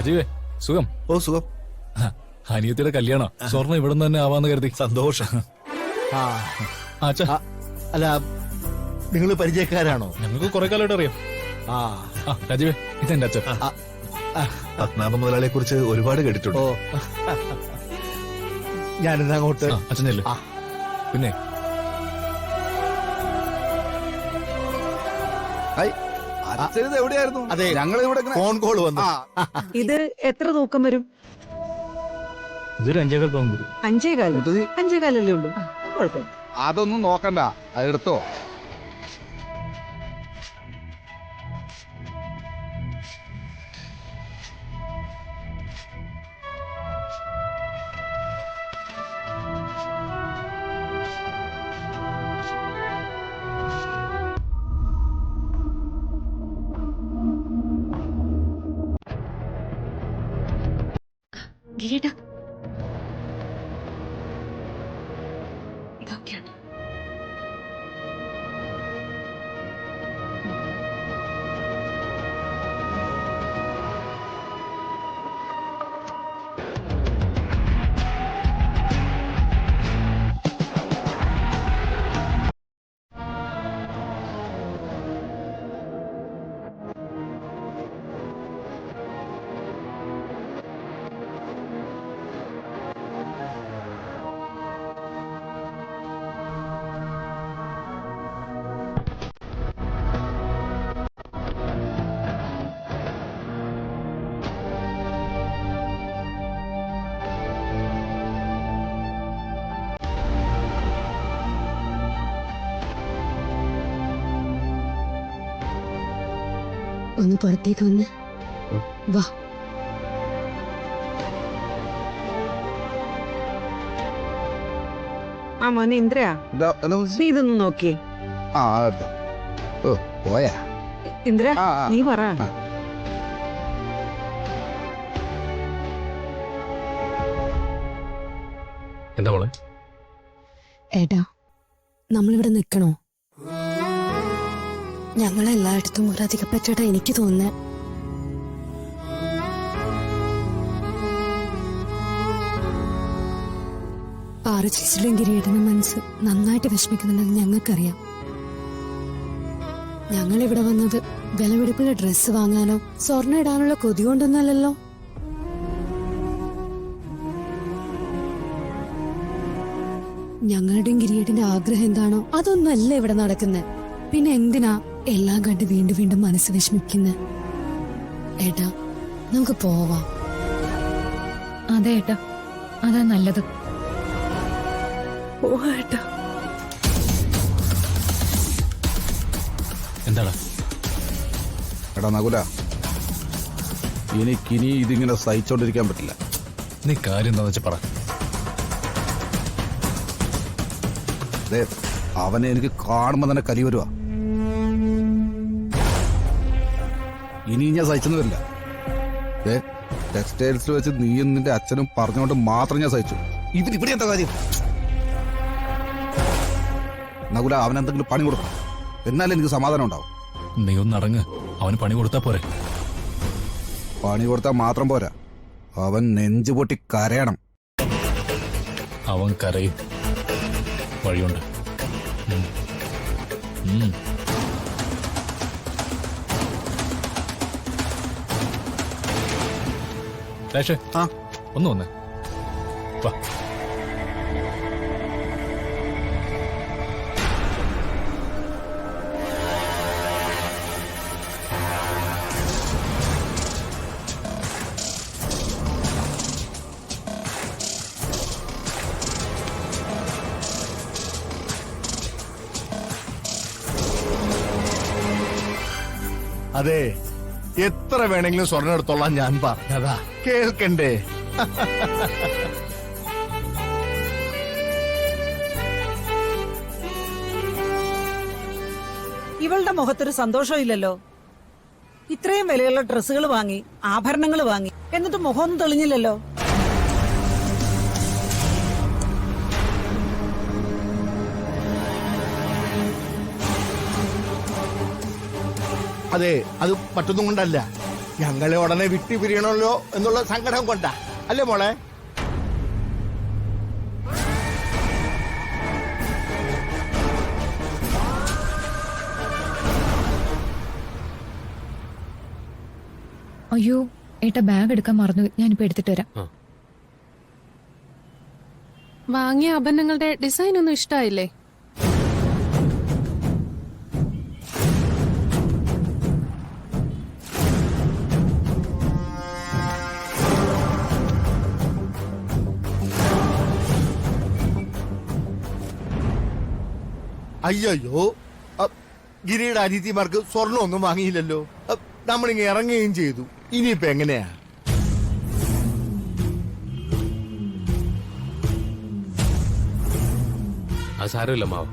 രാജീവേ സുഖം? ഓ സുഖം. അനിയത്തിയുടെ കല്യാണം സ്വർണ്ണം ഇവിടെ നിന്ന് തന്നെ ആവാന്ന് കരുതി. സന്തോഷം. അച്ഛാ, അല്ല നിങ്ങൾ പരിചയക്കാരാണോ? ഞങ്ങൾക്ക് കുറെ കാലമായിട്ട് അറിയാം. രാജീവേ, ഇതെന്റെ അച്ഛൻ. പത്മനാഭ മുതലാളിയെ കുറിച്ച് ഒരുപാട് കേട്ടിട്ടുണ്ട്. ഞാനിന്ന് അങ്ങോട്ട്. അച്ഛനല്ലേ? പിന്നെ എവിടെയായിരുന്നു? അതെ, ഞങ്ങൾ ഇവിടെ ഫോൺ കോൾ വന്നു. ഇത് എത്ര തൂക്കം വരും? ഇതൊരു 5.25 പൗണ്ട് വരും. 5.25 ഉള്ളൂ. കുഴപ്പമില്ല. അതൊന്നും നോക്കണ്ട, അതെടുത്തോ. ഗിരിയേട്ടാ, ഇതൊക്കെയാണ്. ഒന്ന് പുറത്തേക്ക് വന്ന് വാ. മോനെ ഇന്ദ്രയാ, നീ ഇതൊന്ന് നോക്കിയേ. പോയാ ഇന്ദ്ര, നീ പറ. എന്താ മോളെ? ഏട്ടാ, നമ്മളിവിടെ നിൽക്കണോ? ഞങ്ങളെല്ലായിടത്തും ഒരധികപ്പറ്റായിട്ടാ എനിക്ക് തോന്നുന്നത്. പാറച്ചേച്ചിയുടെയും ഗിരിയേട്ടന്റെ മനസ്സ് നന്നായിട്ട് വിഷമിക്കുന്നുണ്ടെന്ന് ഞങ്ങൾക്കറിയാം. ഞങ്ങളിവിടെ വന്നത് വിലപിടിപ്പുള്ള ഡ്രസ്സ് വാങ്ങാനോ സ്വർണ്ണം ഇടാനുള്ള കൊതി കൊണ്ടൊന്നല്ലല്ലോ. ഞങ്ങളുടെയും ഗിരിയേട്ടന്റെ ആഗ്രഹം എന്താണോ അതൊന്നും അല്ല ഇവിടെ നടക്കുന്നത്. പിന്നെ എന്തിനാ എല്ലാം കണ്ട് വീണ്ടും വീണ്ടും മനസ്സ് വിഷമിക്കുന്നത്? ഏട്ടാ, നമുക്ക് പോവാം. അതെ ഏട്ടാ, അതാ നല്ലത്. ഏട്ടാ, എന്താടാ? എടാ നകുല, എനിക്കിനി ഇതിങ്ങനെ സഹിച്ചോണ്ടിരിക്കാൻ പറ്റില്ല. നീ കാര്യം എന്താന്ന് വെച്ചാ പറ. അവനെ എനിക്ക് കാണുമ്പോ തന്നെ കലി വരുവാ. ഇനി ഞാൻ സഹിച്ചെന്ന് വരില്ല. ടെക്സ്റ്റൈൽസിൽ വെച്ച് നീയും നിന്റെ അച്ഛനും പറഞ്ഞുകൊണ്ട് മാത്രം ഞാൻ സഹിച്ചു. ഇവിടെ എന്താ കാര്യം? നകുല, അവനെന്തെങ്കിലും പണി കൊടുക്കണം, എന്നാലും എനിക്ക് സമാധാനം ഉണ്ടാവും. നീ ഒന്ന് അടങ്ങ്. അവന് പണി കൊടുത്താ പോരെ? പണി കൊടുത്താൽ മാത്രം പോരാ, അവൻ നെഞ്ചു പൊട്ടി കരയണം. അവൻ കരയും. വഴിയുണ്ട്. ഒന്ന് വന്നേ. വാ. അതെ, എത്ര വേണമെങ്കിലും സ്വർണ്ണം എടുത്തോളാം ഞാൻ പറഞ്ഞതാ. കേൾക്കണ്ടേ? ഇവളുടെ മുഖത്തൊരു സന്തോഷമില്ലല്ലോ. ഇത്രയും വിലയുള്ള ഡ്രസ്സുകൾ വാങ്ങി, ആഭരണങ്ങൾ വാങ്ങി, എന്നിട്ട് മുഖമൊന്നും തെളിഞ്ഞില്ലല്ലോ. അതെ, അത് മറ്റൊന്നും കൊണ്ടല്ല. ഞങ്ങളെ ഉടനെ വിട്ടു പിരിയണമല്ലോ എന്നുള്ള സങ്കടം കൊണ്ടാ അല്ലേ മോളെ? അയ്യോ ഏട്ടാ ബാഗ് എടുക്കാൻ മറന്നു, ഞാനിപ്പോ എടുത്തിട്ട് വരാം. വാങ്ങിയ ആഭരണങ്ങളുടെ ഡിസൈൻ ഒന്നും ഇഷ്ടായില്ലേ? അയ്യോ ഗിരിയുടെ അനിയത്തിമാർക്ക് സ്വർണ്ണം ഒന്നും വാങ്ങിയില്ലല്ലോ. നമ്മളിങ്ങ ഇറങ്ങുകയും ചെയ്തു. ഇനിയിപ്പോ എങ്ങനെയാ? അത് സാരമില്ല മാവ്,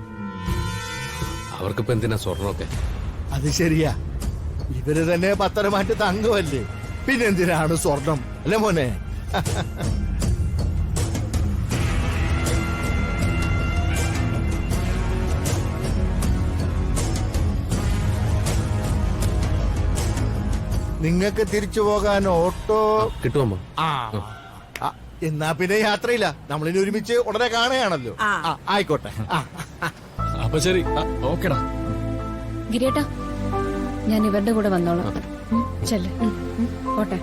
അവർക്കിപ്പോ എന്തിനാ സ്വർണ്ണമൊക്കെ? അത് ശരിയാ, ഇവര് തന്നെ പത്തരമാറ്റ് തങ്കമല്ലേ, പിന്നെന്തിനാണ് സ്വർണം അല്ലേ മോനെ? നിങ്ങക്ക് തിരിച്ചു പോകാൻ ഓട്ടോ കിട്ടുമോ? എന്നാ പിന്നെ യാത്രയില്ല, നമ്മളിനി ഒരുമിച്ച് ഉടനെ കാണുകയാണല്ലോ. ആയിക്കോട്ടെ. അപ്പൊ ശരി, ഓക്കെടാ. ഗിരിയേട്ടാ, ഞാൻ ഇവരുടെ കൂടെ വന്നോളാം. ചെല്ലേ, പോട്ടെ.